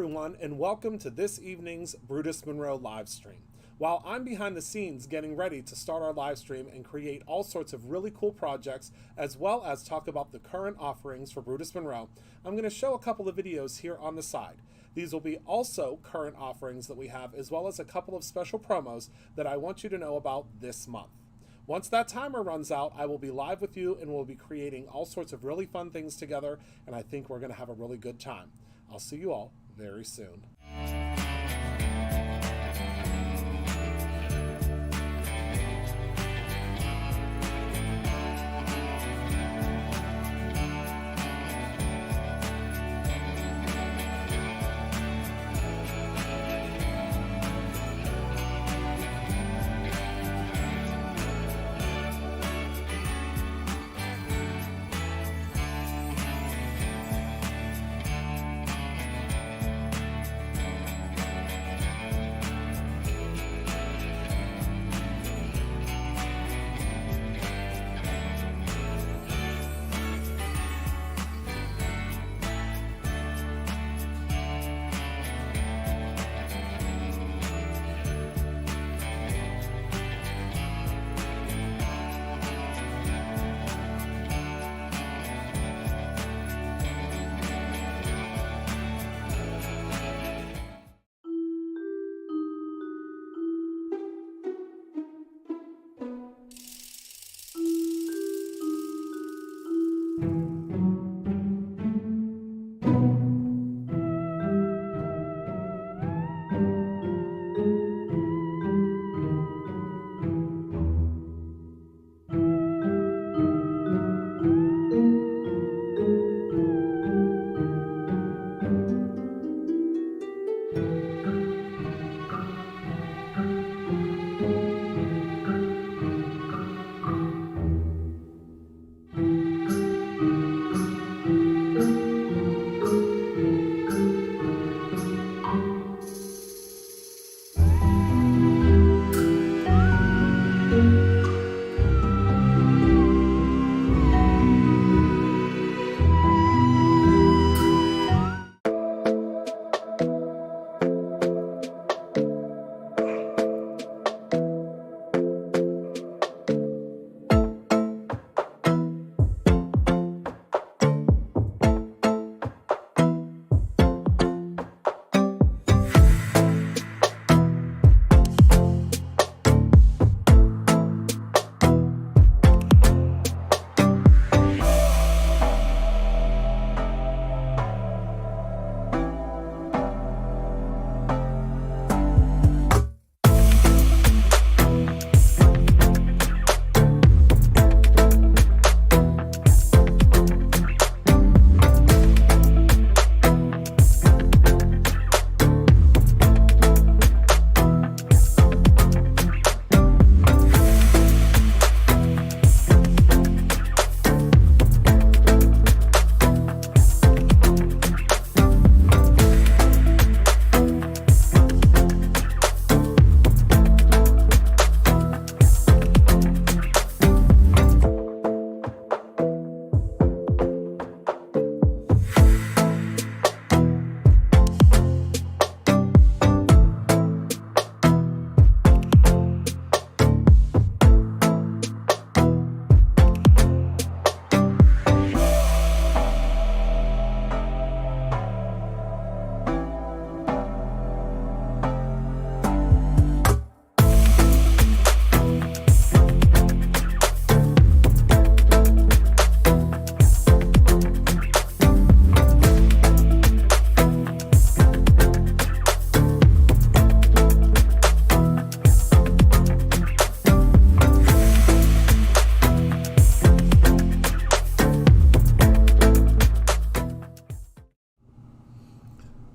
everyone, and welcome to this evening's Brutus Monroe live stream. While I'm behind the scenes getting ready to start our live stream and create all sorts of really cool projects, as well as talk about the current offerings for Brutus Monroe, I'm going to show a couple of videos here on the side. These will be also current offerings that we have, as well as a couple of special promos that I want you to know about this month. Once that timer runs out, I will be live with you and we'll be creating all sorts of really fun things together, and I think we're going to have a really good time. I'll see you all very soon.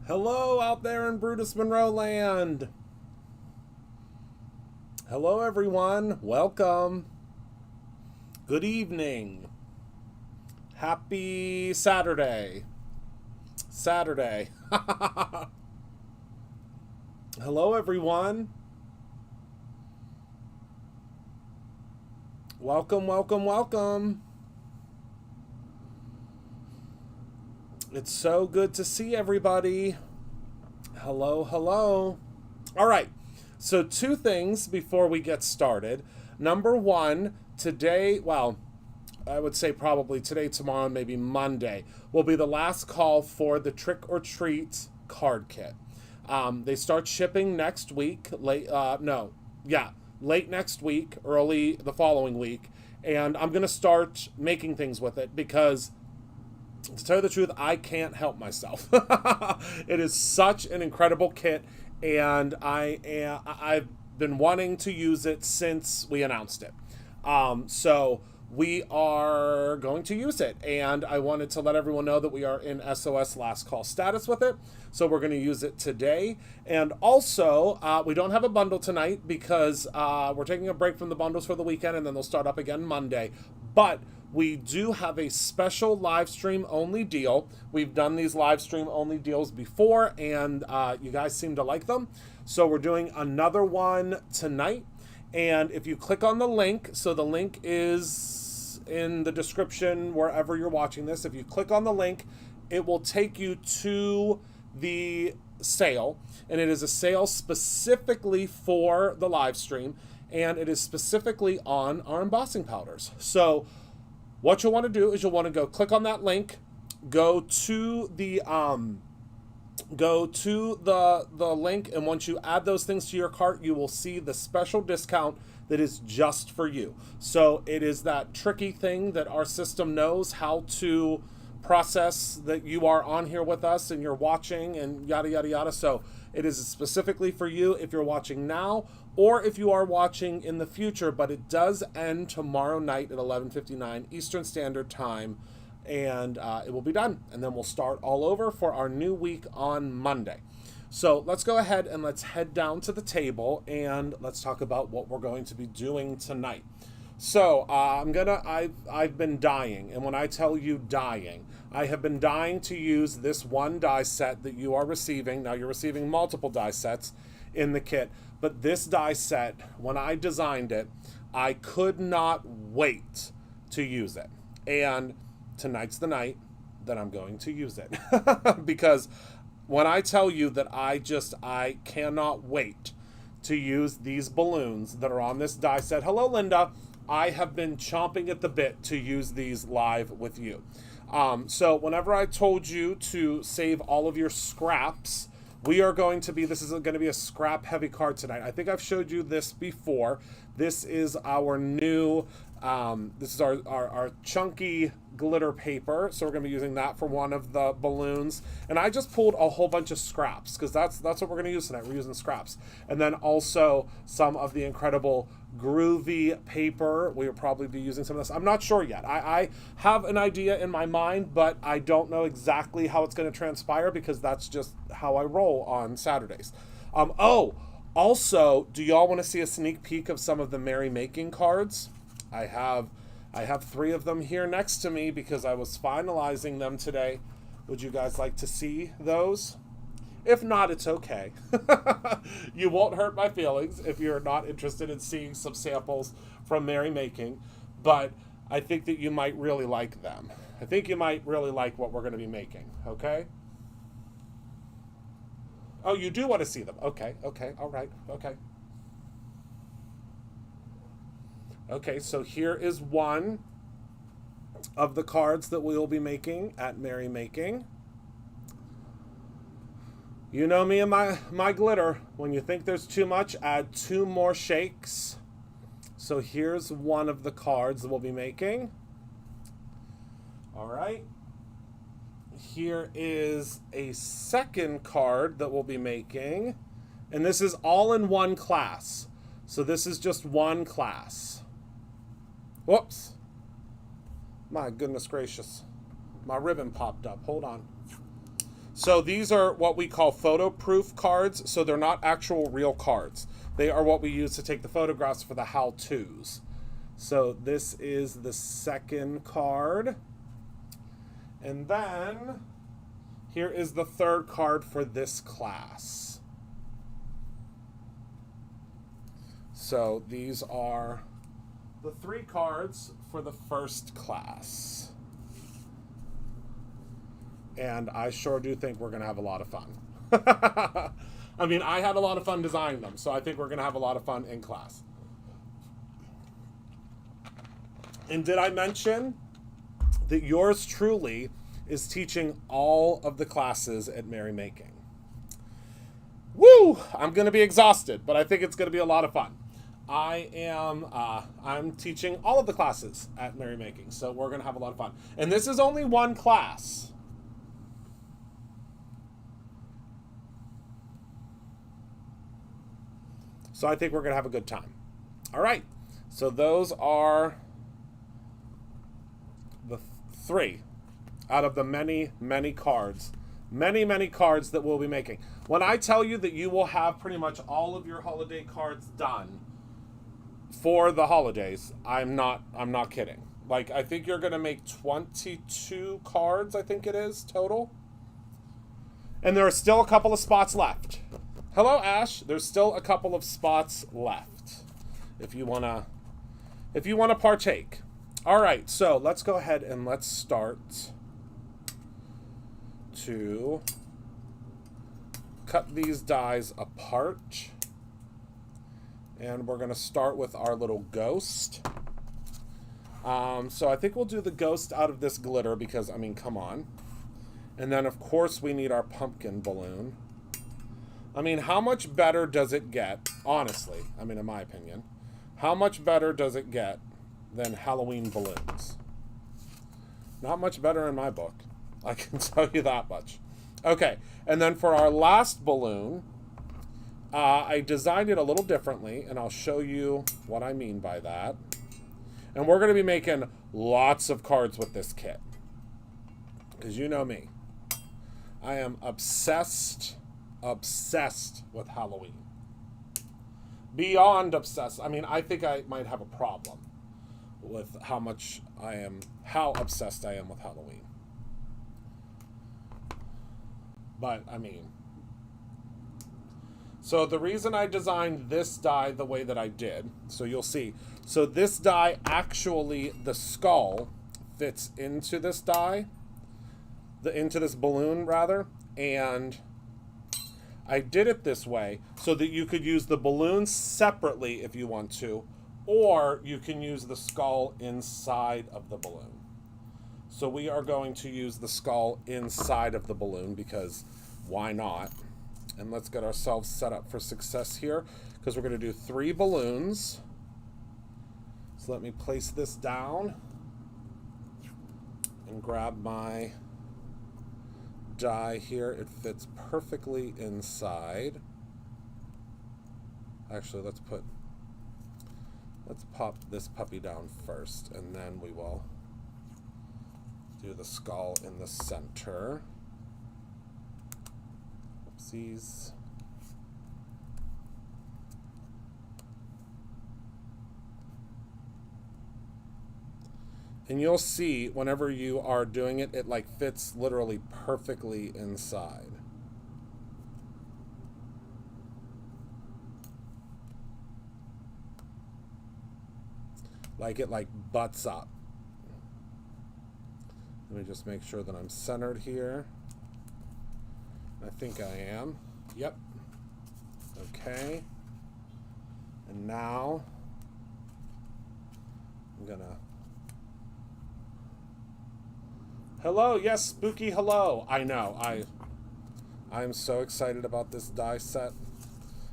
Hello out there in Brutus Monroe land. Hello everyone, welcome. Good evening. Happy Saturday. Hello everyone. Welcome. It's so good to see everybody. Hello, hello. All right. So, two things before we get started. Number one, today, well, I would say probably today, tomorrow, maybe Monday, will be the last call for the Trick or Treat card kit. They start shipping next week, late next week, early the following week. And I'm going to start making things with it because, to tell you the truth, I can't help myself. It is such an incredible kit, and I've been wanting to use it since we announced it. So we are going to use it, and I wanted to let everyone know that we are in SOS last call status with it. So we're going to use it today, and also we don't have a bundle tonight because we're taking a break from the bundles for the weekend, and then they'll start up again Monday. But we do have a special live stream only deal. We've done these live stream only deals before, and you guys seem to like them. So we're doing another one tonight. And if you click on the link, so the link is in the description wherever you're watching this. If you click on the link, it will take you to the sale. And it is a sale specifically for the live stream. And it is specifically on our embossing powders. So what you'll want to do is you'll want to go click on that link, go to the link, and once you add those things to your cart, you will see the special discount that is just for you. So it is that tricky thing that our system knows how to process, that you are on here with us and you're watching and yada yada yada. So it is specifically for you if you're watching now or if you are watching in the future, but it does end tomorrow night at 11:59 Eastern Standard Time, and it will be done. And then we'll start all over for our new week on Monday. So let's go ahead and let's head down to the table and let's talk about what we're going to be doing tonight. So I've been dying, and when I tell you dying, I have been dying to use this one die set that you are receiving. Now you're receiving multiple die sets in the kit, but this die set, when I designed it, I could not wait to use it. And tonight's the night that I'm going to use it. Because when I tell you that I cannot wait to use these balloons that are on this die set. Hello, Linda. I have been chomping at the bit to use these live with you. So whenever I told you to save all of your scraps, this is going to be a scrap heavy card tonight. I think I've showed you this before. This is our new, this is our chunky glitter paper. So we're going to be using that for one of the balloons. And I just pulled a whole bunch of scraps because that's what we're going to use tonight. We're using scraps. And then also some of the incredible groovy paper. We will probably be using some of this. I'm not sure yet. I have an idea in my mind, but I don't know exactly how it's going to transpire because that's just how I roll on Saturdays. Also, do y'all want to see a sneak peek of some of the Merry Making cards? I have 3 of them here next to me because I was finalizing them today. Would you guys like to see those? If not, it's okay. You won't hurt my feelings if you're not interested in seeing some samples from Merry Making, but I think that you might really like them. I think you might really like what we're going to be making, okay? Oh, you do want to see them. Okay, all right, okay. Okay, so here is one of the cards that we will be making at Merry Making. You know me and my glitter. When you think there's too much, add 2 more shakes. So here's one of the cards that we'll be making. All right. Here is a second card that we'll be making. And this is all in one class. So this is just one class. Whoops. My goodness gracious. My ribbon popped up. Hold on. So these are what we call photo proof cards. So they're not actual real cards. They are what we use to take the photographs for the how-tos. So this is the second card. And then here is the third card for this class. So these are the 3 cards for the first class. And I sure do think we're going to have a lot of fun. I mean, I had a lot of fun designing them, so I think we're going to have a lot of fun in class. And did I mention that yours truly is teaching all of the classes at Merrymaking? Woo! I'm going to be exhausted, but I think it's going to be a lot of fun. I'm teaching all of the classes at Merrymaking, so we're going to have a lot of fun. And this is only one class. So I think we're going to have a good time. All right. So those are the 3 out of the many, many cards. Many cards that we'll be making. When I tell you that you will have pretty much all of your holiday cards done for the holidays, I'm not kidding. Like, I think you're going to make 22 cards, I think it is, total. And there are still a couple of spots left. Hello, Ash. There's still a couple of spots left if you want to partake. All right, so let's go ahead and let's start to cut these dies apart. And we're going to start with our little ghost. So I think we'll do the ghost out of this glitter because, I mean, come on. And then, of course, we need our pumpkin balloon. I mean, how much better does it get, honestly, I mean, in my opinion, how much better does it get than Halloween balloons? Not much better in my book. I can tell you that much. Okay, and then for our last balloon, I designed it a little differently, and I'll show you what I mean by that. And we're going to be making lots of cards with this kit. Because you know me. I am obsessed with Halloween. Beyond obsessed. I mean, I think I might have a problem with how obsessed I am with Halloween. But, I mean, so the reason I designed this die the way that I did, so you'll see. So this die, actually, the skull fits into this die, into this balloon, rather, and I did it this way so that you could use the balloon separately if you want to, or you can use the skull inside of the balloon. So we are going to use the skull inside of the balloon because why not? And let's get ourselves set up for success here because we're going to do 3 balloons. So let me place this down and grab my die here. It fits perfectly inside. Actually, let's pop this puppy down first, and then we will do the skull in the center. Oopsies. And you'll see whenever you are doing it, it like fits literally perfectly inside. Like it like butts up. Let me just make sure that I'm centered here. I think I am. Yep. Okay. And now I'm gonna... Hello, yes, spooky hello. I know. I'm so excited about this die set.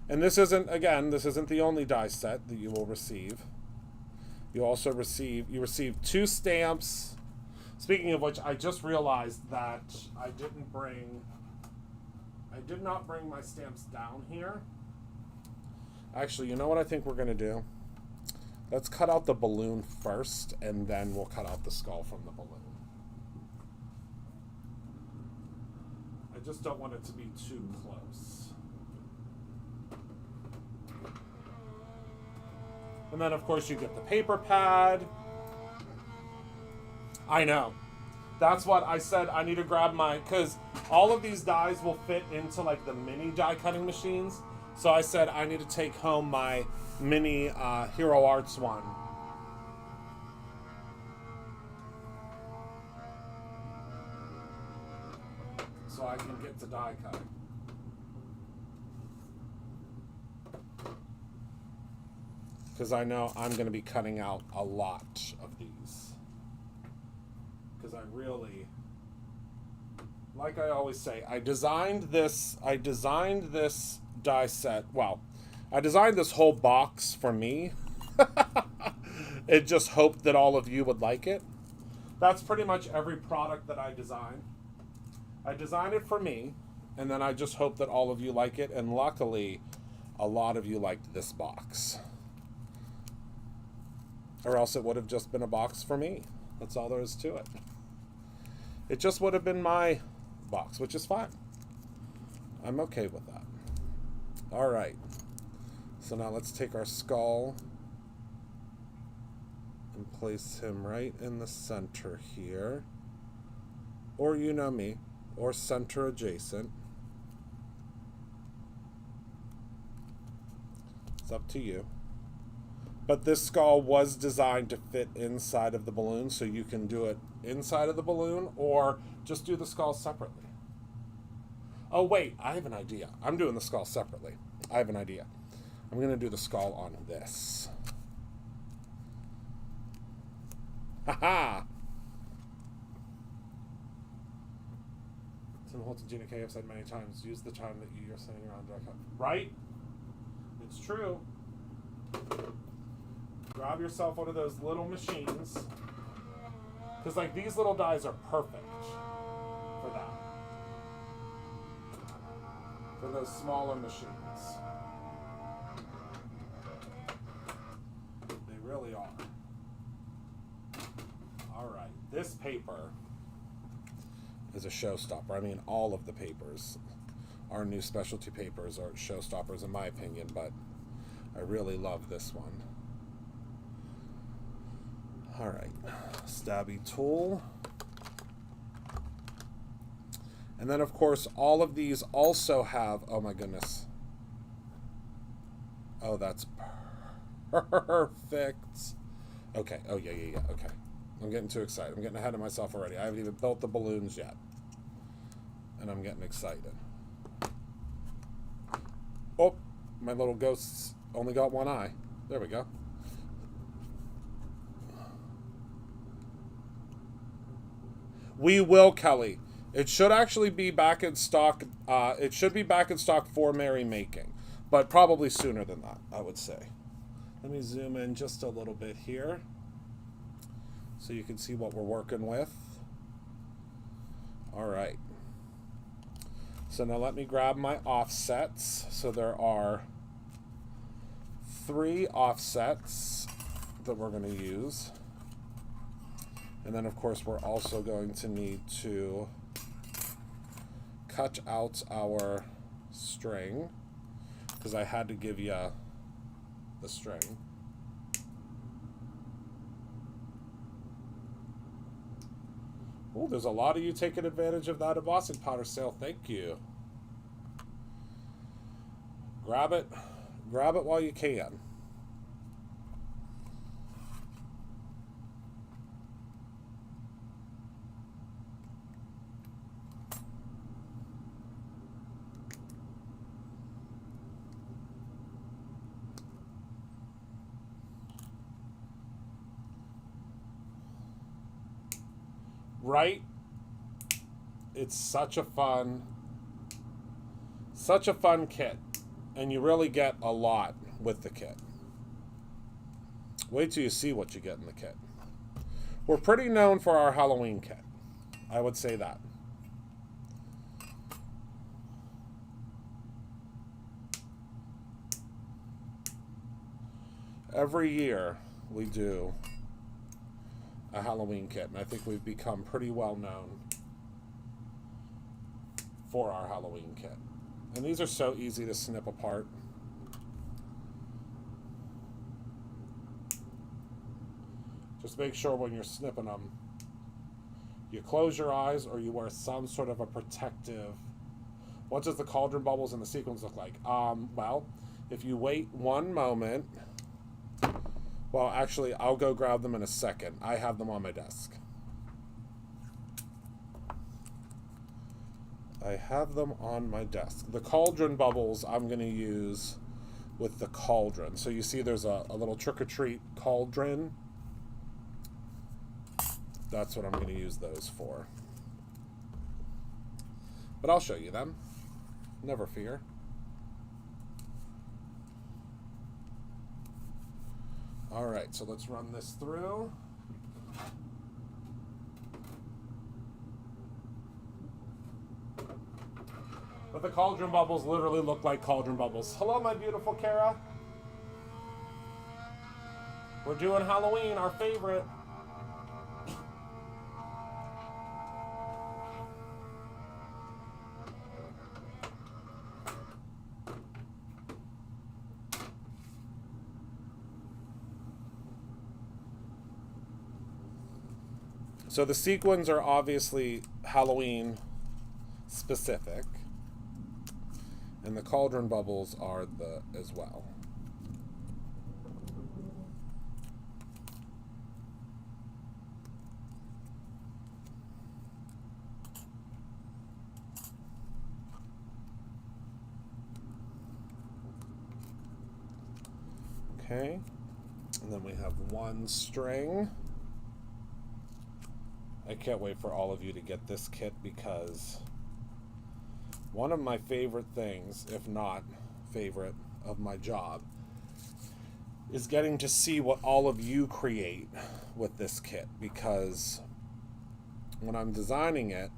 And this isn't the only die set that you will receive. You also receive 2 stamps. Speaking of which, I just realized that I did not bring my stamps down here. Actually, you know what I think we're gonna do? Let's cut out the balloon first, and then we'll cut out the skull from the balloon. I just don't want it to be too close. And then, of course, you get the paper pad. I know. That's what I said. I need to grab my... Because all of these dies will fit into, like, the mini die cutting machines. So I said I need to take home my mini Hero Arts one. So I can get to die cutting. because I know I'm going to be cutting out a lot of these. Because I really, like I always say, I designed this die set. Well, I designed this whole box for me. It just hoped that all of you would like it. That's pretty much every product that I design. I design it for me, and then I just hope that all of you like it, and luckily, a lot of you liked this box. Or else it would have just been a box for me. That's all there is to it. It just would have been my box, which is fine. I'm okay with that. All right. So now let's take our skull and place him right in the center here. Or you know me, or center adjacent. It's up to you. But this skull was designed to fit inside of the balloon, so you can do it inside of the balloon or just do the skull separately. Oh wait, I have an idea. I'm doing the skull separately. I have an idea. I'm going to do the skull on this. Haha! Tim Holtz and Gina K have said many times, use the time that you're sitting around direct cut. Right? It's true. Grab yourself one of those little machines. Because like these little dies are perfect for that. For those smaller machines. They really are. Alright, this paper is a showstopper. I mean, all of the papers, our new specialty papers, are showstoppers in my opinion, but I really love this one. Alright, stabby tool. And then, of course, all of these also have, oh my goodness. Oh, that's perfect. Okay, oh yeah, okay. I'm getting too excited. I'm getting ahead of myself already. I haven't even built the balloons yet. And I'm getting excited. Oh, my little ghosts only got one eye. There we go. We will, Kelly. It should actually be back in stock. It should be back in stock for Merry Making, but probably sooner than that, I would say. Let me zoom in just a little bit here so you can see what we're working with. All right. So now let me grab my offsets. So there are 3 offsets that we're going to use. And then, of course, we're also going to need to cut out our string, because I had to give you the string. Oh, there's a lot of you taking advantage of that embossing powder sale. Thank you. Grab it while you can. Right? It's such a fun kit, and you really get a lot with the kit. Wait till you see what you get in the kit. We're pretty known for our Halloween kit. I would say that. Every year we do a Halloween kit, and I think we've become pretty well known for our Halloween kit. And these are so easy to snip apart. Just make sure when you're snipping them, you close your eyes or you wear some sort of a protective. What does the cauldron bubbles and the sequins look like? Well, if you wait one moment. Well, actually, I'll go grab them in a second. I have them on my desk. I have them on my desk. The cauldron bubbles I'm going to use with the cauldron. So you see there's a little trick-or-treat cauldron. That's what I'm going to use those for. But I'll show you them. Never fear. All right, so let's run this through. But the cauldron bubbles literally look like cauldron bubbles. Hello, my beautiful Kara. We're doing Halloween, our favorite. So the sequins are obviously Halloween specific. And the cauldron bubbles are as well. Okay. And then we have one string. I can't wait for all of you to get this kit because one of my favorite things, if not favorite, of my job is getting to see what all of you create with this kit, because when I'm designing it,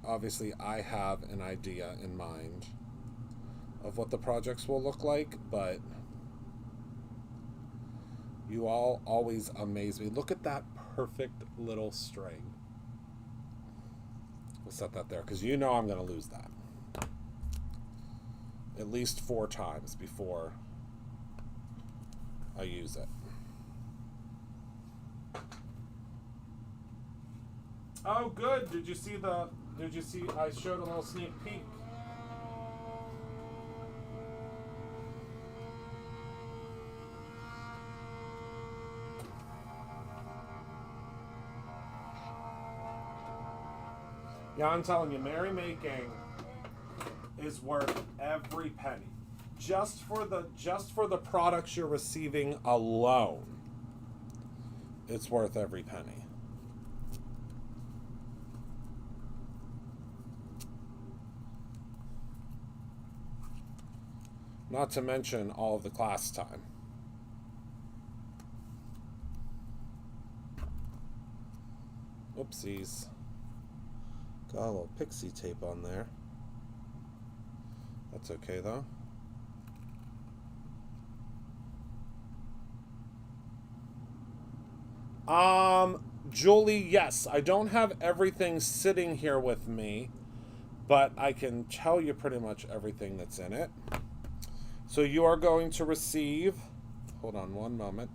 obviously I have an idea in mind of what the projects will look like, but you all always amaze me. Look at that perfect little string. We'll set that there because you know I'm going to lose that at least 4 times before I use it. Oh, good. Did you see I showed a little sneak peek. Yeah, I'm telling you, merrymaking is worth every penny. Just for the products you're receiving alone, it's worth every penny. Not to mention all of the class time. Oopsies. Got a little pixie tape on there. That's okay though. Julie, yes, I don't have everything sitting here with me, but I can tell you pretty much everything that's in it. So you are going to receive, hold on one moment.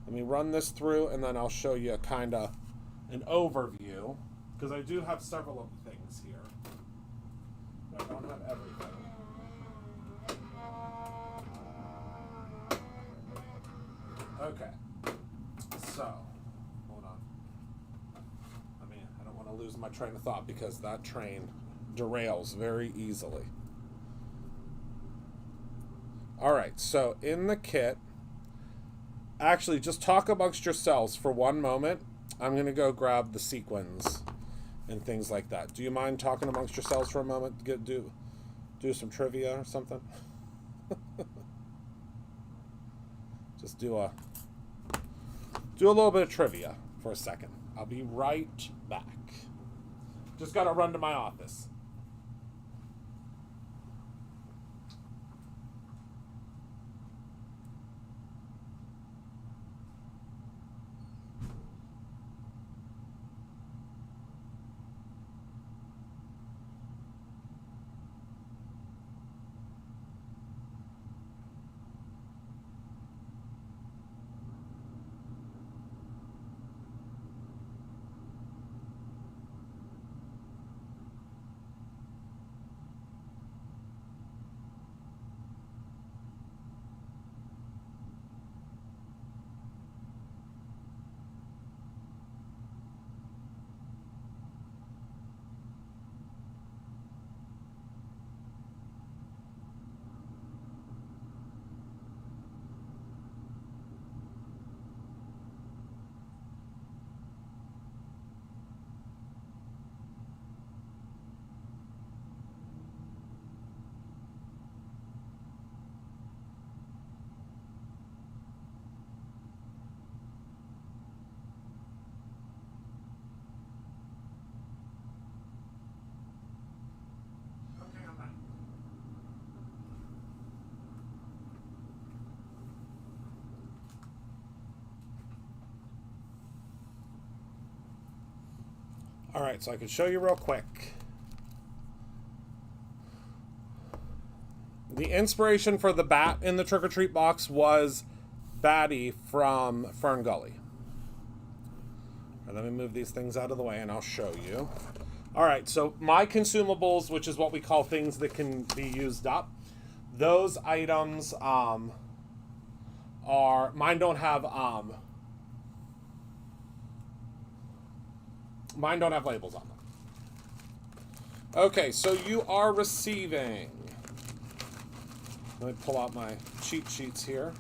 Let me run this through and then I'll show you kind of an overview, because I do have several of the things here. I don't have everything. Okay, so, hold on. I don't want to lose my train of thought because that train derails very easily. All right, so in the kit, actually just talk amongst yourselves for one moment. I'm going to go grab the sequins and things like that. Do you mind talking amongst yourselves for a moment? Do some trivia or something? Just do a little bit of trivia for a second. I'll be right back. Just got to run to my office. All right, so I can show you real quick. The inspiration for the bat in the Trick or Treat box was Batty from Fern Gully. Let me move these things out of the way and I'll show you. All right, so my consumables, which is what we call things that can be used up, those items are, mine don't have labels on them. Okay, so you are receiving, let me pull out my cheat sheets here.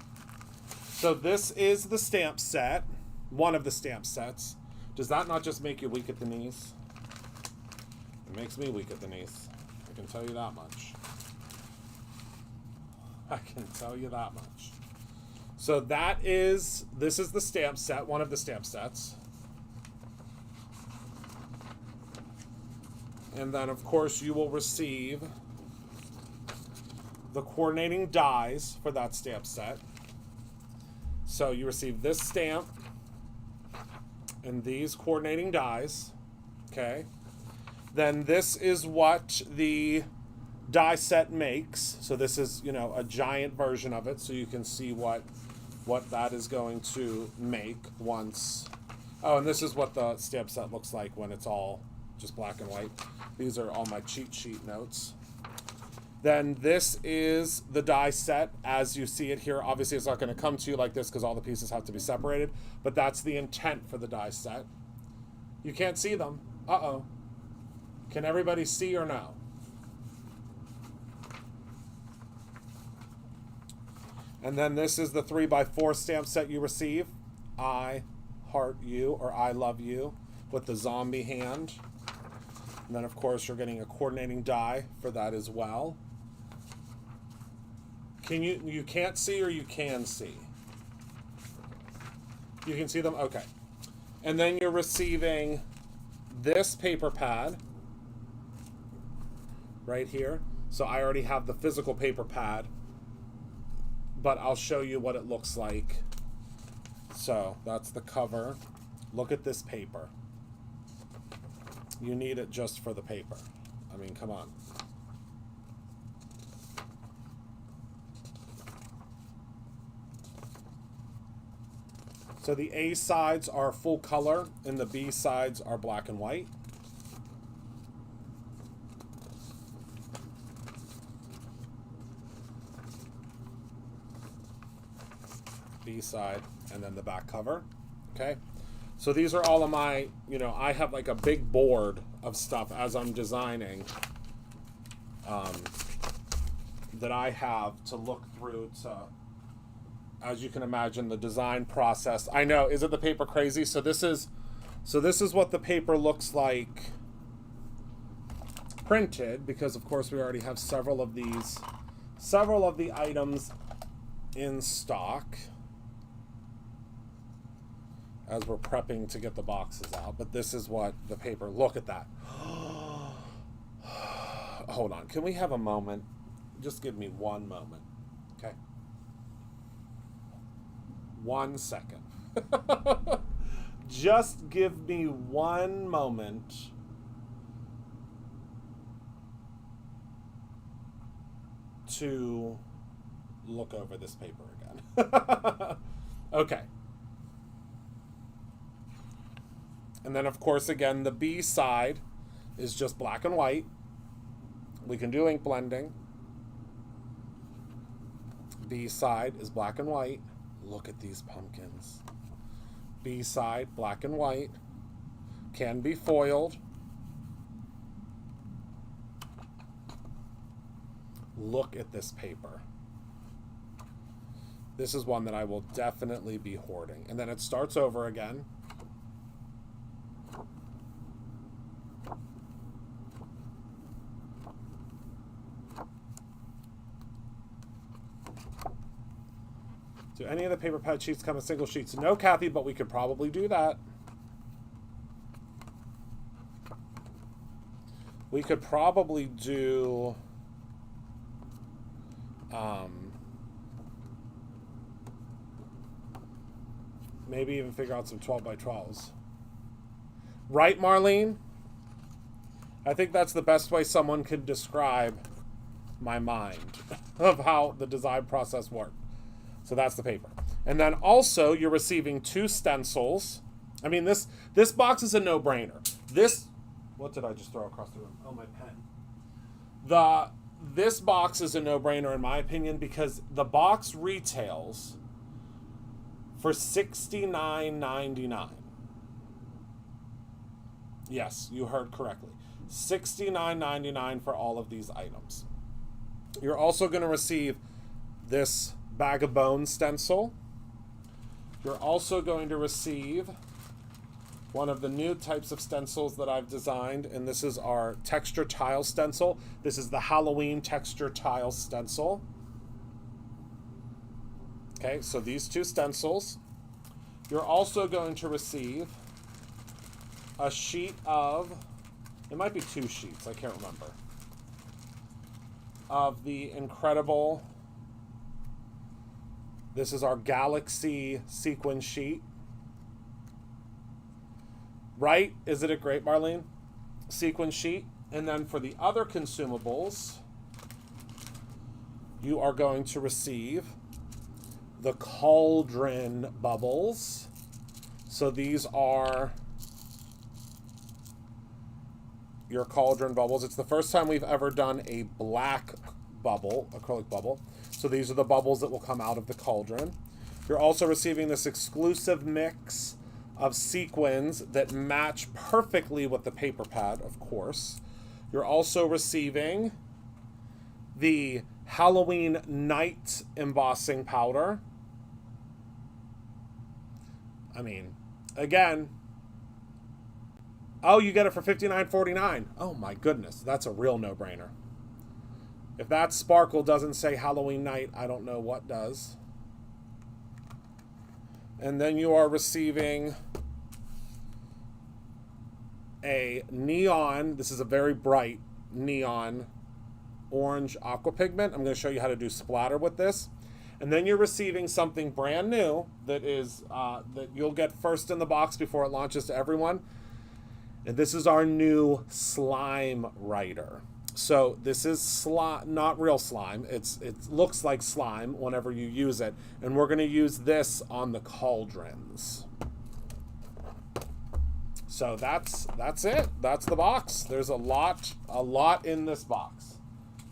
So this is the stamp set, one of the stamp sets. Does that not just make you weak at the knees? It makes me weak at the knees. I can tell you that much. I can tell you that much. So this is the stamp set, one of the stamp sets. And then, of course, you will receive the coordinating dies for that stamp set. So you receive this stamp and these coordinating dies, okay? Then this is what the die set makes. So this is, you know, a giant version of it, so you can see what that is going to make once. Oh, and this is what the stamp set looks like when it's all just black and white. These are all my cheat sheet notes. Then this is the die set as you see it here. Obviously, it's not going to come to you like this because all the pieces have to be separated, but that's the intent for the die set. You can't see them. Uh-oh. Can everybody see or no? And then this is the 3x4 stamp set you receive. I heart you, or I love you, with the zombie hand. And then, of course, you're getting a coordinating die for that as well. You can't see or you can see? You can see them? Okay. And then you're receiving this paper pad right here. So I already have the physical paper pad, but I'll show you what it looks like. So that's the cover. Look at this paper. You need it just for the paper. I mean, come on. So the A sides are full color and the B sides are black and white. B side and then the back cover. Okay. So these are all of my, you know, I have like a big board of stuff as I'm designing that I have to look through to, as you can imagine, the design process. I know, isn't the paper crazy? So this is what the paper looks like printed, because of course we already have several of the items in stock as we're prepping to get the boxes out. But this is what the paper, look at that. Hold on, can we have a moment? Just give me one moment, okay? 1 second. Just give me one moment to look over this paper again. Okay. And then, of course, again, the B side is just black and white. We can do ink blending. B side is black and white. Look at these pumpkins. B side, black and white. Can be foiled. Look at this paper. This is one that I will definitely be hoarding. And then it starts over again. Do any of the paper pad sheets come in single sheets? No, Kathy, but we could probably do that. We could probably do maybe even figure out some 12x12s. Right, Marlene? I think that's the best way someone could describe my mind of how the design process worked. So that's the paper. And then also you're receiving 2 stencils. I mean, this box is a no-brainer. What did I just throw across the room? Oh, my pen. This box is a no-brainer in my opinion because the box retails for $69.99. Yes, you heard correctly. $69.99 for all of these items. You're also going to receive this bag of bones stencil. You're also going to receive one of the new types of stencils that I've designed, and this is our texture tile stencil. This is the Halloween texture tile stencil. Okay, so these 2 stencils. You're also going to receive a sheet of, it might be 2 sheets, I can't remember, of the incredible, this is our Galaxy sequin sheet. Right? Isn't it great, Marlene? Sequin sheet. And then for the other consumables, you are going to receive the cauldron bubbles. So these are your cauldron bubbles. It's the first time we've ever done a black bubble, acrylic bubble. So these are the bubbles that will come out of the cauldron. You're also receiving this exclusive mix of sequins that match perfectly with the paper pad, of course. You're also receiving the Halloween Night embossing powder. I mean, again, oh, you get it for $59.49. Oh my goodness, that's a real no-brainer. If that sparkle doesn't say Halloween Night, I don't know what does. And then you are receiving a neon, this is a very bright neon orange aqua pigment. I'm going to show you how to do splatter with this. And then you're receiving something brand new that is that you'll get first in the box before it launches to everyone. And this is our new slime writer. So this is not real slime. It looks like slime whenever you use it. And we're going to use this on the cauldrons. So that's it. That's the box. There's a lot in this box.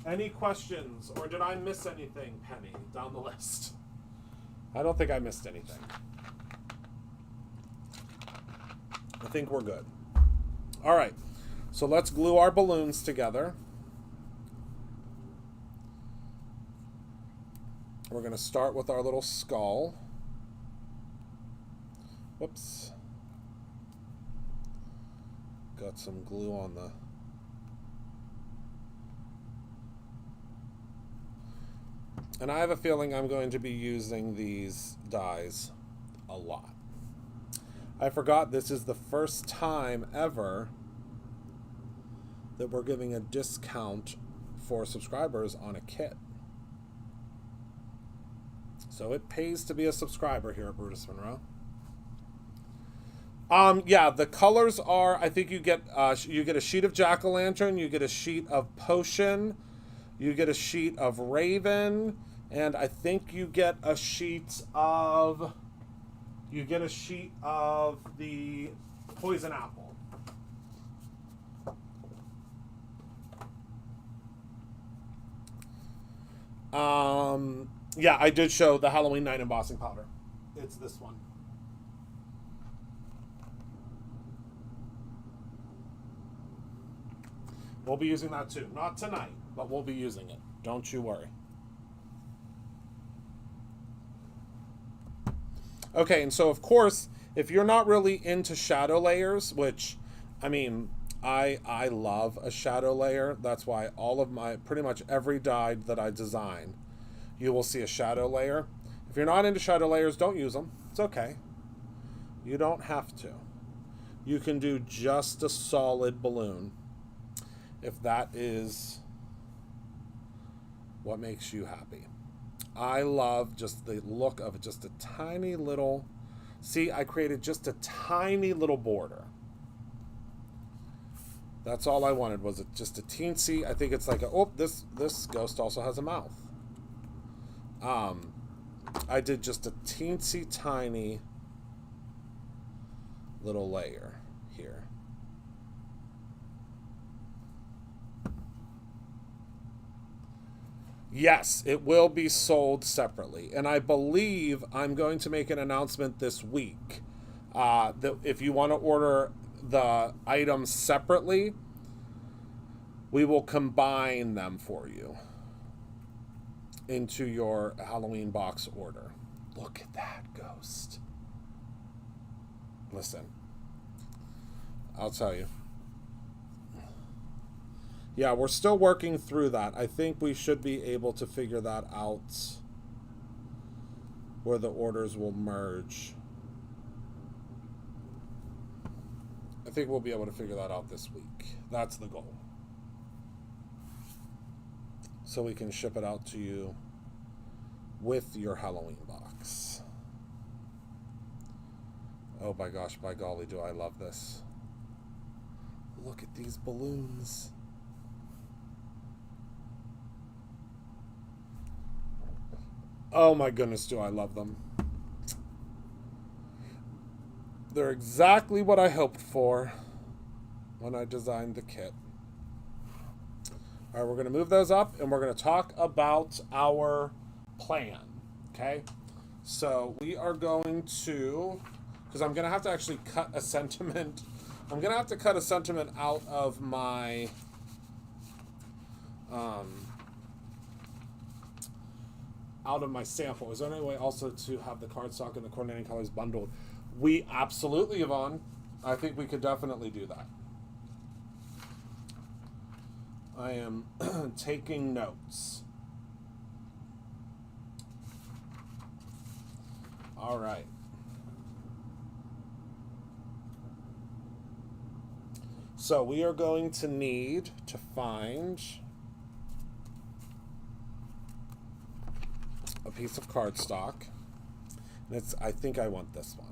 Any questions, or did I miss anything, Penny, down the list? I don't think I missed anything. I think we're good. All right, so let's glue our balloons together. We're going to start with our little skull. Whoops. Got some glue on the... And I have a feeling I'm going to be using these dies a lot. I forgot this is the first time ever that we're giving a discount for subscribers on a kit. So it pays to be a subscriber here at Brutus Monroe. Yeah, the colors are, I think you get a sheet of jack-o'-lantern, you get a sheet of potion, you get a sheet of raven, and I think you get a sheet of the poison apple. Yeah, I did show the Halloween Night embossing powder. It's this one. We'll be using that too. Not tonight, but we'll be using it. Don't you worry. Okay, and so of course, if you're not really into shadow layers, which, I mean, I love a shadow layer. That's why all of my, pretty much every die that I design, you will see a shadow layer. If you're not into shadow layers, don't use them. It's okay. You don't have to. You can do just a solid balloon if that is what makes you happy. I love just the look of just a tiny little, see, I created just a tiny little border. That's all I wanted, was just a teensy. I think it's like a, oh, this ghost also has a mouth. I did just a teensy tiny little layer here. Yes, it will be sold separately. And I believe I'm going to make an announcement this week that if you want to order the items separately, we will combine them for you into your Halloween box order. Look at that ghost. Listen, I'll tell you. Yeah, we're still working through that. I think we should be able to figure that out where the orders will merge. I think we'll be able to figure that out this week. That's the goal. So we can ship it out to you with your Halloween box. Oh my gosh, by golly, do I love this. Look at these balloons. Oh my goodness, do I love them. They're exactly what I hoped for when I designed the kit. All right, we're going to move those up, and we're going to talk about our plan, okay? So we are going to, because I'm going to have to actually cut a sentiment. I'm going to have to cut a sentiment out of my sample. Is there any way also to have the cardstock and the coordinating colors bundled? We absolutely, Yvonne. I think we could definitely do that. I am taking notes. All right. So we are going to need to find a piece of cardstock. And I think I want this one.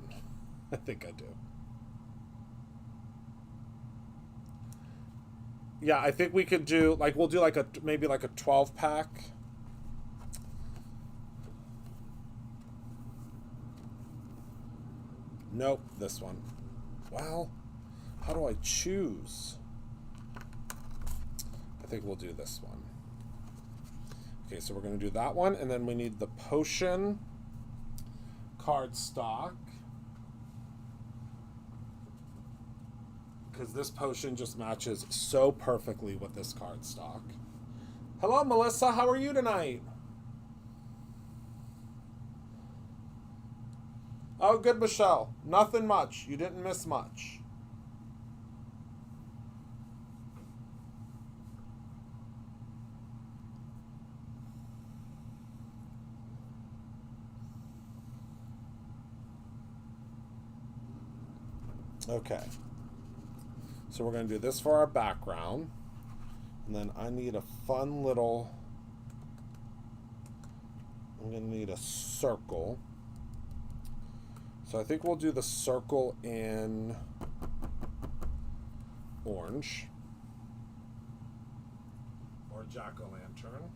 I think I do. Yeah, I think we could do, like, we'll do like maybe like a 12 pack. Nope, this one. Well, how do I choose? I think we'll do this one. Okay, so we're going to do that one, and then we need the potion cardstock, because this potion just matches so perfectly with this cardstock. Hello, Melissa. How are you tonight? Oh, good, Michelle. Nothing much. You didn't miss much. Okay. So we're going to do this for our background. And then I need a fun little... I'm going to need a circle. So I think we'll do the circle in orange. Or jack-o'-lantern.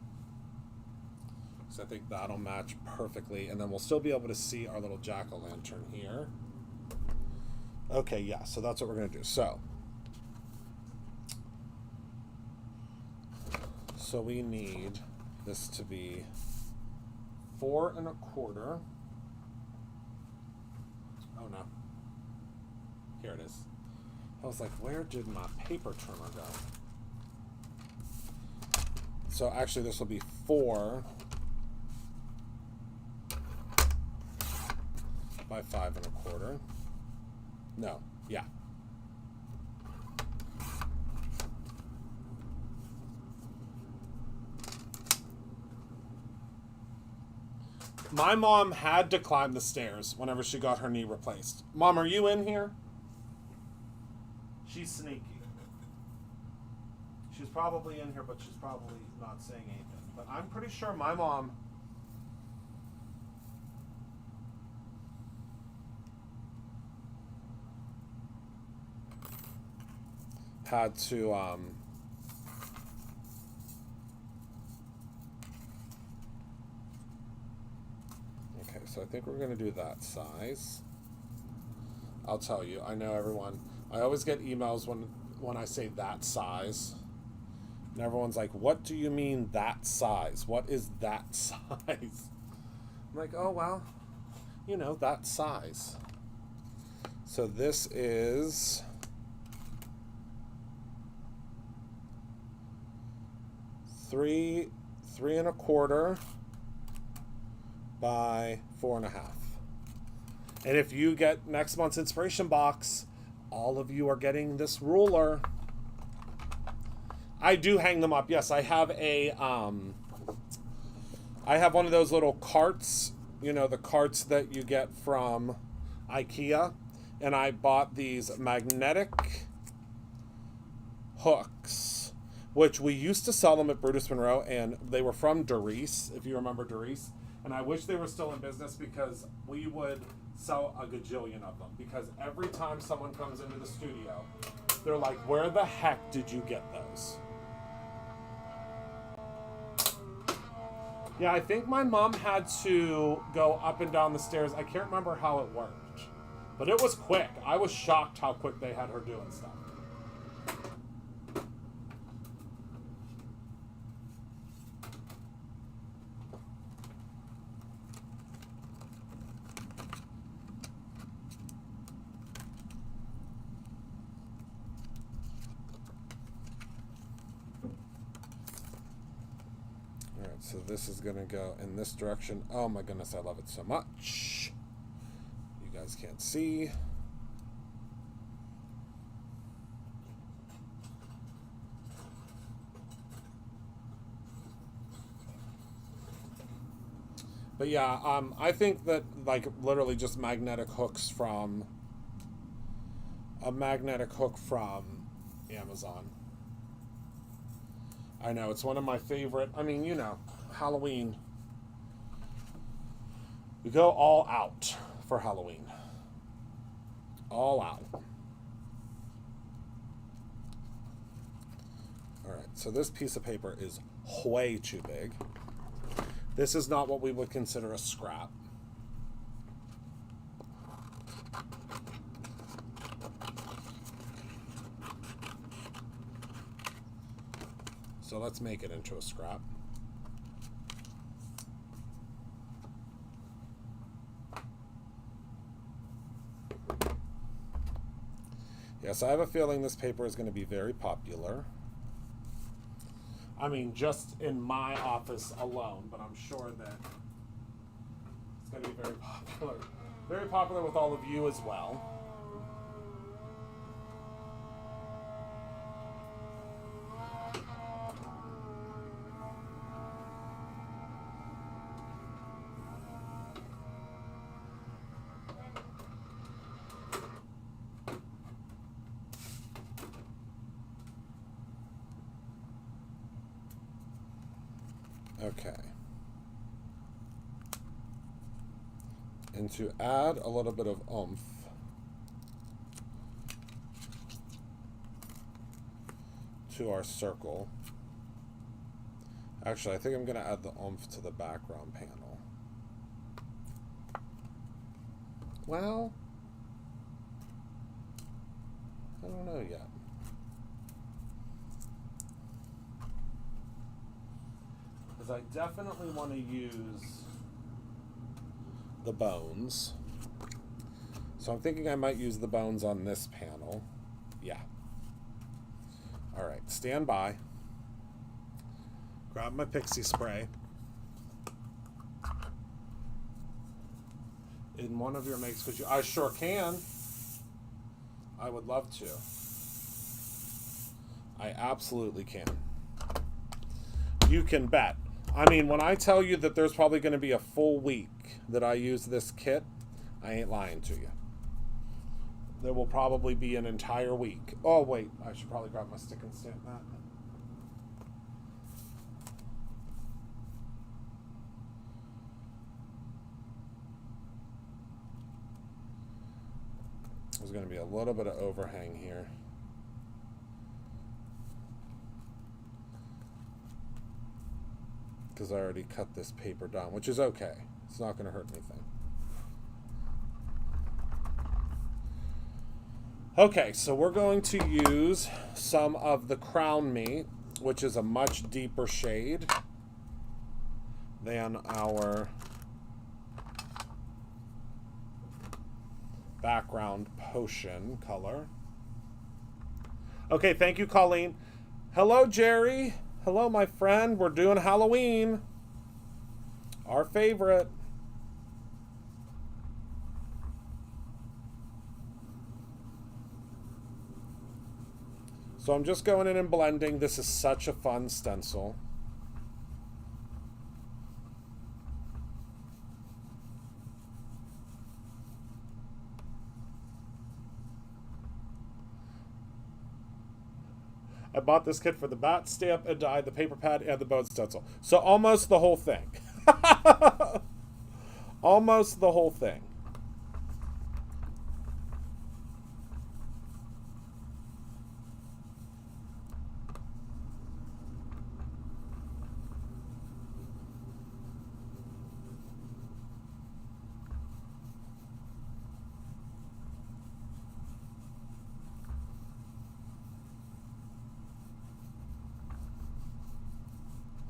So I think that'll match perfectly. And then we'll still be able to see our little jack-o'-lantern here. Okay, yeah, so that's what we're going to do. So we need this to be 4 1/4. Oh no. Here it is. I was like, where did my paper trimmer go? So actually this will be 4 by 5 1/4. No, yeah. My mom had to climb the stairs whenever she got her knee replaced. Mom, are you in here? She's sneaky. She's probably in here, but she's probably not saying anything. But I'm pretty sure my mom... had to okay, so I think we're going to do that size. I'll tell you, I know everyone, I always get emails when I say that size, and everyone's like, what do you mean that size? What is that size? I'm like, oh, well, you know, that size. So this is 3 3¼ by 4½. And if you get next month's inspiration box, all of you are getting this ruler. I do hang them up. Yes, I have I have one of those little carts, you know, the carts that you get from IKEA, and I bought these magnetic hooks, which we used to sell them at Brutus Monroe, and they were from Doris, if you remember Doris. And I wish they were still in business, because we would sell a gajillion of them, because every time someone comes into the studio, they're like, where the heck did you get those? Yeah, I think my mom had to go up and down the stairs. I can't remember how it worked, but it was quick. I was shocked how quick they had her doing stuff. So this is going to go in this direction. Oh my goodness, I love it so much. You guys can't see. But yeah, I think that like literally just magnetic hooks from a magnetic hook from Amazon. I know, it's one of my favorite. I mean, you know, Halloween. We go all out for Halloween. All out. All right, so this piece of paper is way too big. This is not what we would consider a scrap. So let's make it into a scrap. Yes, I have a feeling this paper is going to be very popular. I mean, just in my office alone, but I'm sure that it's going to be very popular. Very popular with all of you as well. Okay. And to add a little bit of oomph, to our circle, actually I think I'm going to add the oomph to the background panel. Well, I don't know yet. Because I definitely want to use the bones. So I'm thinking I might use the bones on this panel. Yeah. All right, stand by. Grab my pixie spray. In one of your makes, could you? I sure can. I would love to. I absolutely can. You can bet. I mean, when I tell you that there's probably going to be a full week that I use this kit, I ain't lying to you. There will probably be an entire week. Oh, wait. I should probably grab my stick and stamp that. There's going to be a little bit of overhang here. because I already cut this paper down, which is okay. It's not going to hurt anything. Okay, so we're going to use some of the Crown Me, which is a much deeper shade than our background potion color. Okay, thank you, Colleen. Hello, Jerry. Hello, my friend. We're doing Halloween. Our favorite. So I'm just going in and blending. This is such a fun stencil. I bought this kit for the bat stamp and die, the paper pad, and the bone stencil. So almost the whole thing. Almost the whole thing.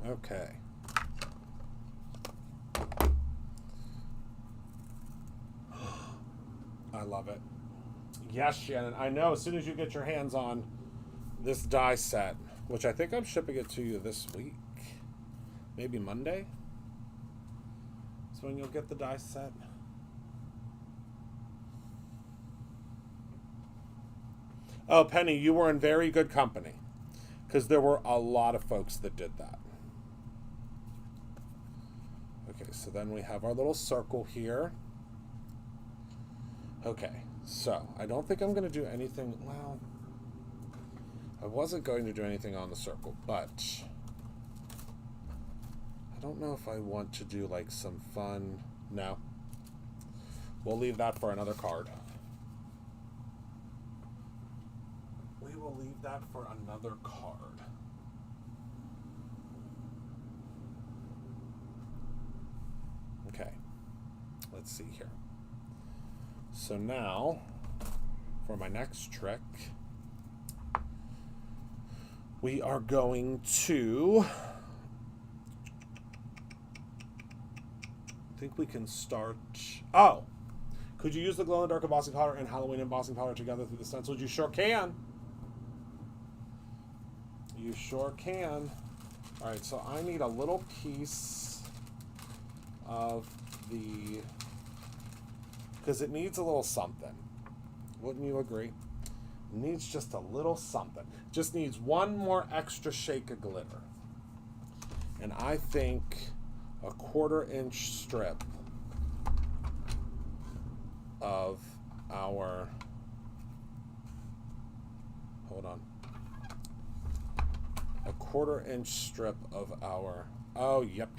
Okay. I love it. Yes, Shannon. I know as soon as you get your hands on this die set, which I think I'm shipping it to you this week, maybe Monday, is when you'll get the die set. Oh, Penny, you were in very good company, because there were a lot of folks that did that. Okay, so then we have our little circle here. Okay, so I don't think I'm going to do anything. Well, I wasn't going to do anything on the circle, but I don't know if I want to do like some fun. No, we'll leave that for another card. We will leave that for another card. Okay, let's see here. So now, for my next trick, we are going to, I think we can start, oh, could you use the glow-in-the-dark embossing powder and Halloween embossing powder together through the stencils? You sure can. You sure can. All right, so I need a little piece of the, because it needs a little something. Wouldn't you agree? It needs just a little something. Just needs one more extra shake of glitter. And I think a 1/4-inch strip of our, hold on, a 1/4-inch strip of our, oh, yep,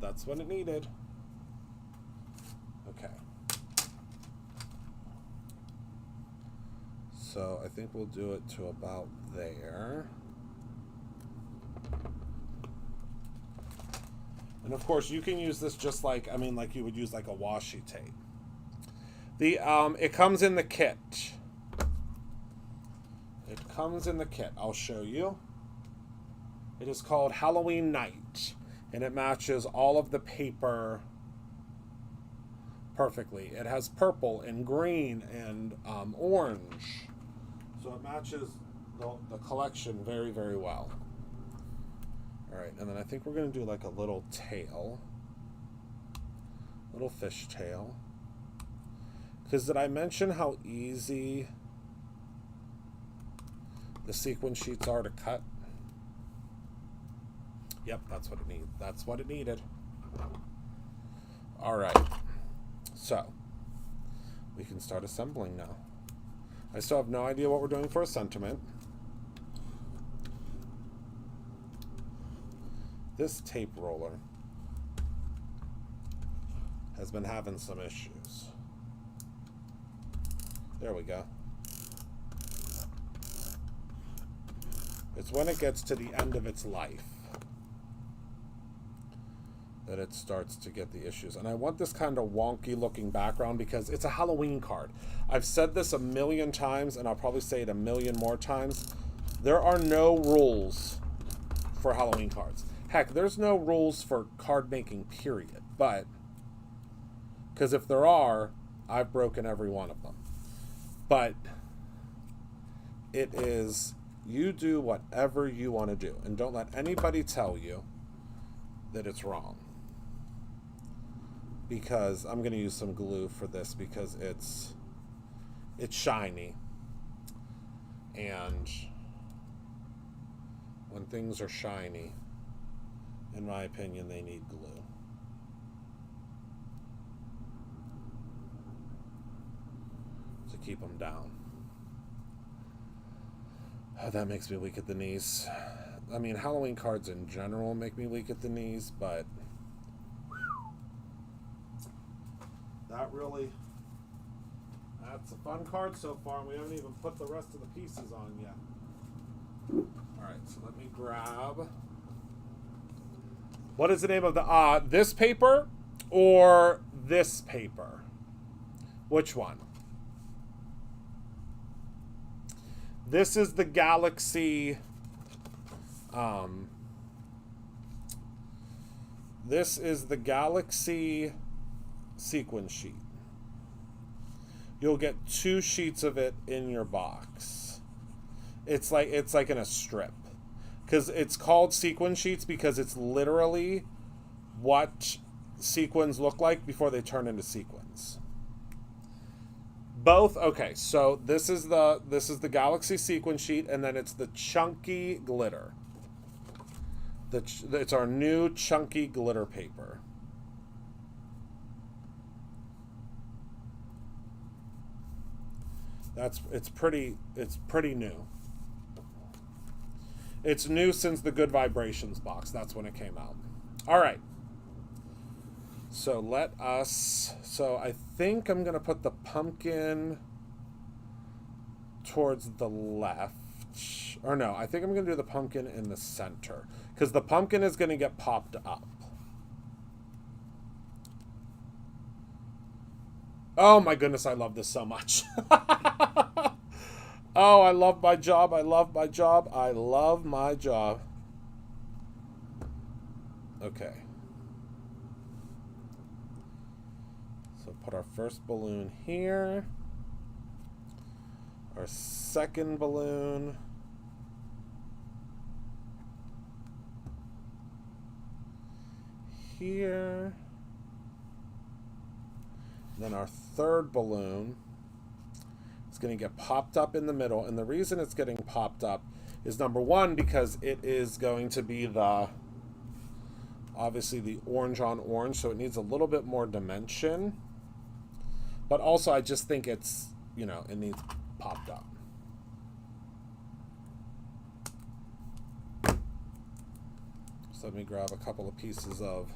that's what it needed. Okay. So I think we'll do it to about there. And of course you can use this just like, I mean, like you would use like a washi tape. The it comes in the kit. It comes in the kit. I'll show you. It is called Halloween Night, and it matches all of the paper perfectly. It has purple and green and orange, so it matches the collection very, very well. All right, and then I think we're going to do like a little tail, little fish tail. Because did I mention how easy the sequin sheets are to cut? Yep, that's what it needs. That's what it needed. All right, so we can start assembling now. I still have no idea what we're doing for a sentiment. This tape roller has been having some issues. There we go. It's when it gets to the end of its life. that it starts to get the issues. And I want this kind of wonky looking background because it's a Halloween card. I've said this a million times, and I'll probably say it a million more times. There are no rules for Halloween cards. Heck, there's no rules for card making, period. But, because if there are, I've broken every one of them. But it is, you do whatever you want to do. And don't let anybody tell you that it's wrong. Because I'm going to use some glue for this because it's shiny. And when things are shiny, in my opinion, they need glue. To keep them down. Oh, that makes me weak at the knees. I mean, Halloween cards in general make me weak at the knees, but that's a fun card so far, and we haven't even put the rest of the pieces on yet. Alright, so let me grab... What is the name of the... this paper or this paper? Which one? This is the Galaxy... this is the Galaxy sequin sheet. You'll get 2 sheets of it in your box. It's like in a strip. Because it's called sequin sheets because it's literally what sequins look like before they turn into sequins. Both, okay, so this is the Galaxy sequin sheet, and then it's the chunky glitter. It's our new chunky glitter paper. It's pretty new. It's new since the Good Vibrations box. That's when it came out. All right. So I think I'm going to put the pumpkin towards the left. Or no, I think I'm going to do the pumpkin in the center. Because the pumpkin is going to get popped up. Oh my goodness, I love this so much. Oh, I love my job. I love my job. I love my job. Okay. So put our first balloon here. Our second balloon. Here. Then our third balloon is going to get popped up in the middle. And the reason it's getting popped up is, number one, because it is going to be obviously the orange on orange, so it needs a little bit more dimension. But also I just think it's, it needs popped up. So let me grab a couple of pieces of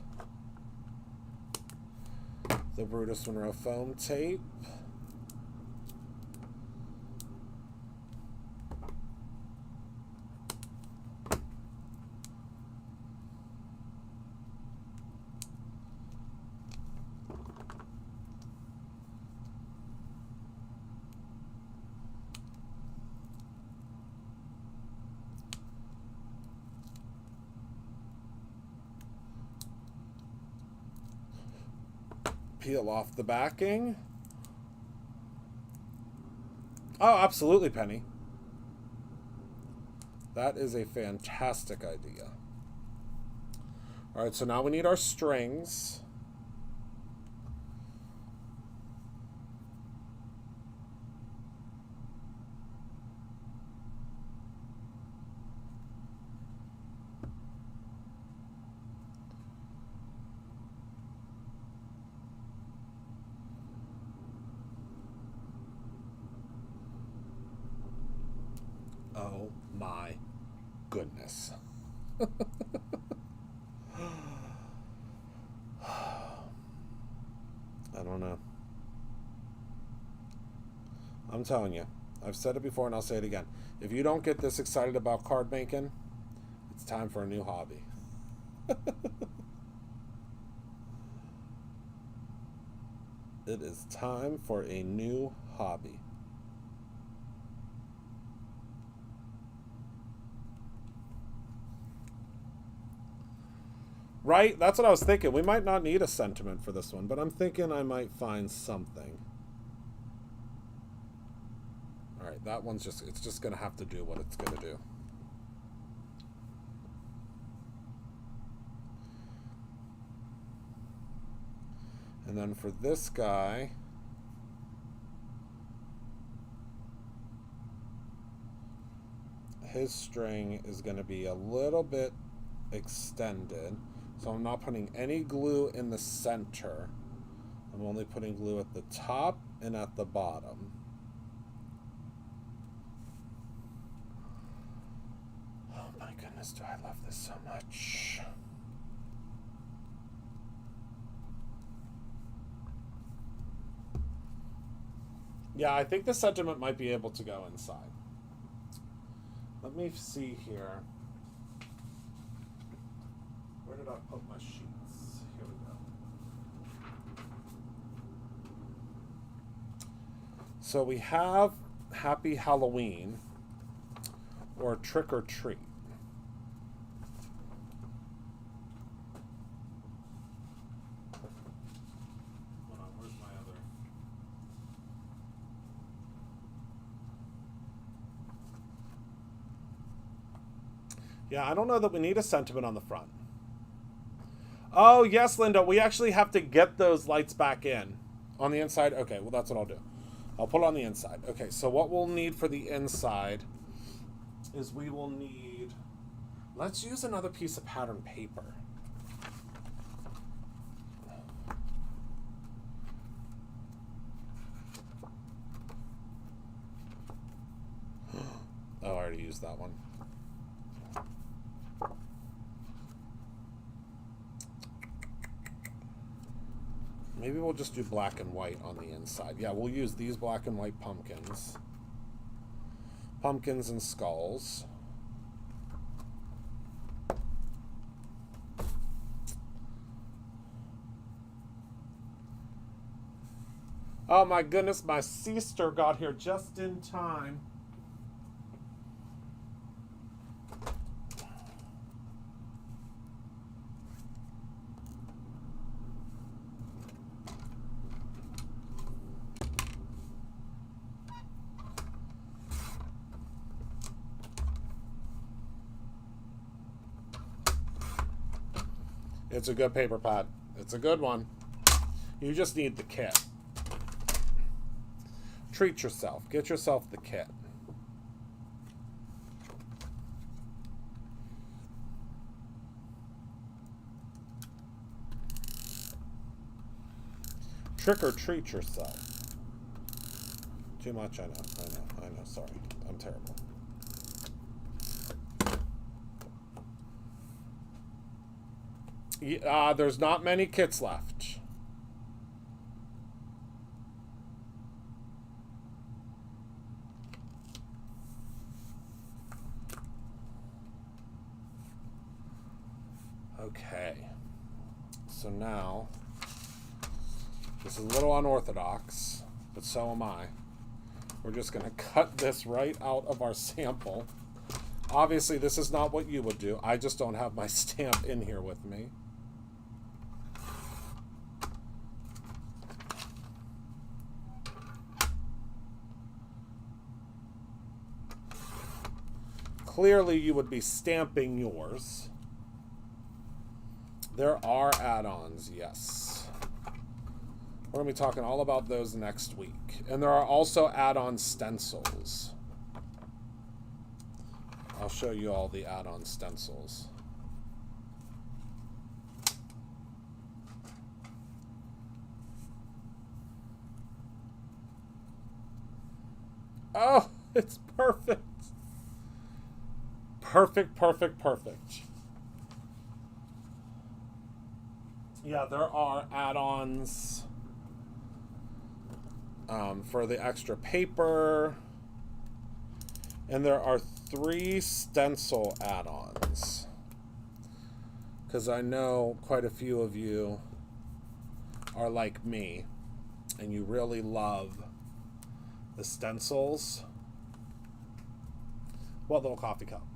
the Brutus Monroe foam tape. Peel off the backing. Oh, absolutely, Penny. That is a fantastic idea. All right, so now we need our strings. Oh my goodness. I don't know. I'm telling you, I've said it before and I'll say it again. If you don't get this excited about card making, it's time for a new hobby. It is time for a new hobby. Right? That's what I was thinking. We might not need a sentiment for this one, but I'm thinking I might find something. All right, that one's it's just going to have to do what it's going to do. And then for this guy, his string is going to be a little bit extended. So I'm not putting any glue in the center. I'm only putting glue at the top and at the bottom. Oh my goodness, do I love this so much. Yeah, I think the sentiment might be able to go inside. Let me see here. Where did I put my sheets? Here we go. So we have Happy Halloween or Trick or Treat. Hold on, where's my other? Yeah, I don't know that we need a sentiment on the front. Oh, yes, Linda, we actually have to get those lights back in. On the inside? Okay, well, that's what I'll do. I'll put it on the inside. Okay, so what we'll need for the inside is we will need... Let's use another piece of pattern paper. Oh, I already used that one. Maybe we'll just do black and white on the inside. Yeah, we'll use these black and white pumpkins. Pumpkins and skulls. Oh my goodness, my sister got here just in time. It's a good paper pad. It's a good one. You just need the kit. Treat yourself. Get yourself the kit. Trick or treat yourself. Too much, I know, sorry. I'm terrible. There's not many kits left. Okay. So now, this is a little unorthodox, but so am I. We're just going to cut this right out of our sample. Obviously, this is not what you would do. I just don't have my stamp in here with me. Clearly, you would be stamping yours. There are add-ons, yes. We're going to be talking all about those next week. And there are also add-on stencils. I'll show you all the add-on stencils. Oh, it's perfect. Perfect, perfect, perfect. Yeah, there are add-ons for the extra paper. And there are 3 stencil add-ons. Because I know quite a few of you are like me and you really love the stencils. What little coffee cup?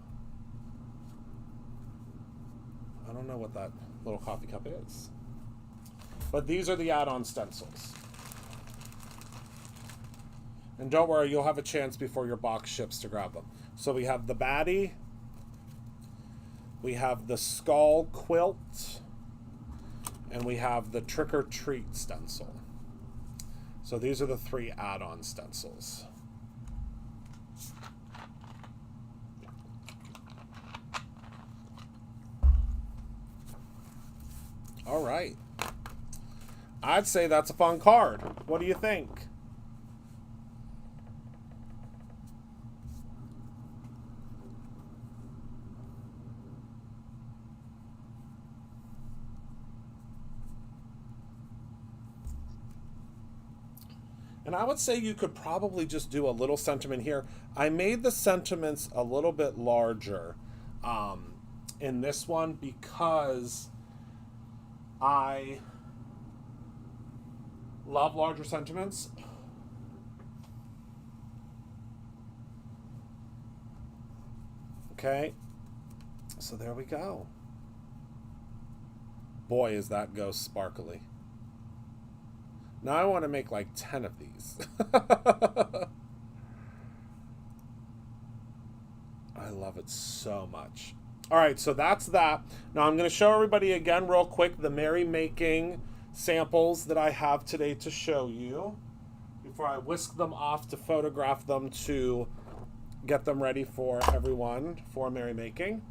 I don't know what that little coffee cup is. But these are the add-on stencils. And don't worry, you'll have a chance before your box ships to grab them. So we have the baddie. We have the skull quilt. And we have the trick or treat stencil. So these are the 3 add-on stencils. All right. I'd say that's a fun card. What do you think? And I would say you could probably just do a little sentiment here. I made the sentiments a little bit larger in this one because I love larger sentiments. Okay, so there we go. Boy, is that ghost sparkly. Now I want to make like 10 of these. I love it so much. All right, so that's that. Now I'm going to show everybody again real quick the merrymaking samples that I have today to show you before I whisk them off to photograph them to get them ready for everyone for merrymaking.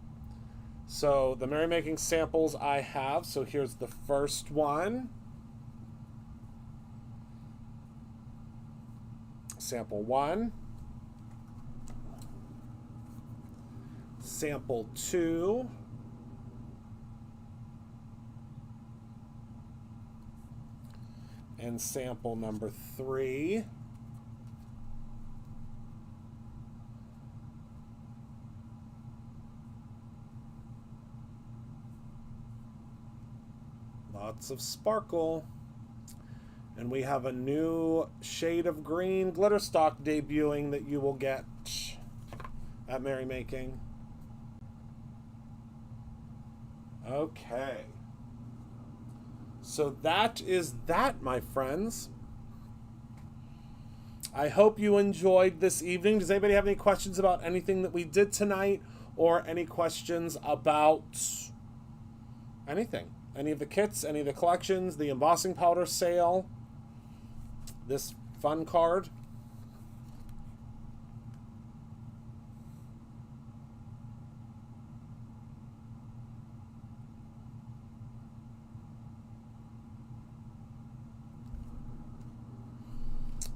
So the merrymaking samples I have, so here's the first one. Sample 1. Sample 2. And sample number 3. Lots of sparkle. And we have a new shade of green glitter stock debuting that you will get at merrymaking. Okay. So that is that, my friends. I hope you enjoyed this evening. Does anybody have any questions about anything that we did tonight, or any questions about anything? Any of the kits, any of the collections, the embossing powder sale, this fun card?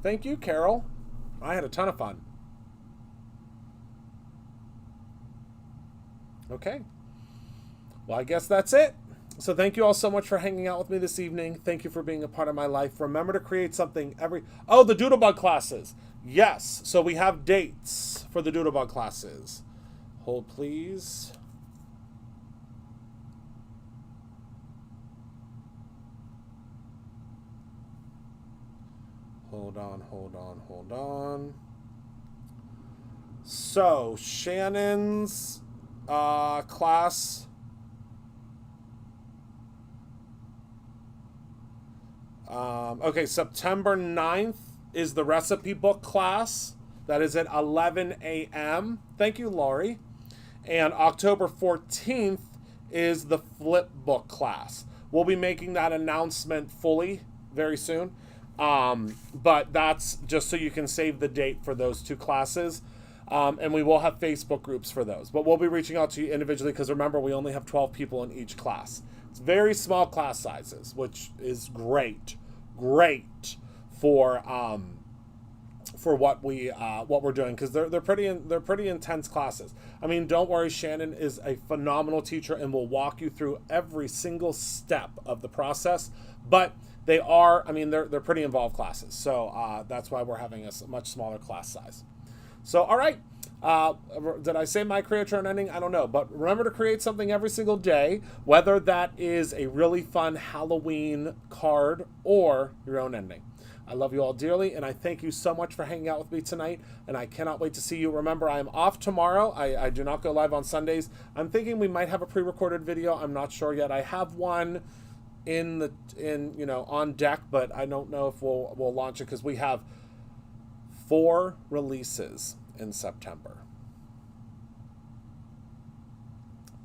Thank you, Carol. I had a ton of fun. Okay. Well, I guess that's it. So thank you all so much for hanging out with me this evening. Thank you for being a part of my life. Remember to create something Oh, the Doodlebug classes. Yes. So we have dates for the Doodlebug classes. Hold, please. Hold on. So, Shannon's class. Okay, September 9th is the recipe book class. That is at 11 a.m. Thank you, Laurie. And October 14th is the flip book class. We'll be making that announcement fully very soon. But that's just so you can save the date for those 2 classes. And we will have Facebook groups for those. But we'll be reaching out to you individually because remember, we only have 12 people in each class. It's very small class sizes, which is great for what we're doing, because they're pretty intense classes. I mean, don't worry, Shannon is a phenomenal teacher and will walk you through every single step of the process. But they are, they're pretty involved classes. So that's why we're having a much smaller class size. So, all right. Did I say my creator ending? I don't know. But remember to create something every single day, whether that is a really fun Halloween card or your own ending. I love you all dearly, and I thank you so much for hanging out with me tonight, and I cannot wait to see you. Remember, I am off tomorrow. I do not go live on Sundays. I'm thinking we might have a pre-recorded video. I'm not sure yet. I have one on deck, but I don't know if we'll launch it because we have 4 releases in September.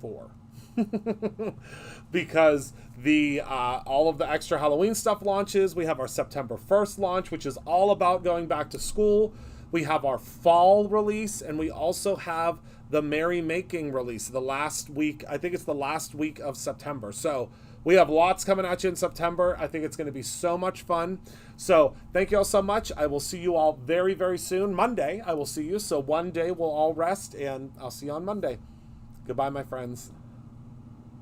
4. Because the all of the extra Halloween stuff launches. We have our September 1st launch, which is all about going back to school. We have our fall release, and we also have the merrymaking release the last week. I think it's the last week of September. So we have lots coming at you in September. I think it's going to be so much fun. So thank you all so much. I will see you all very, very soon. Monday, I will see you. So one day we'll all rest, and I'll see you on Monday. Goodbye, my friends.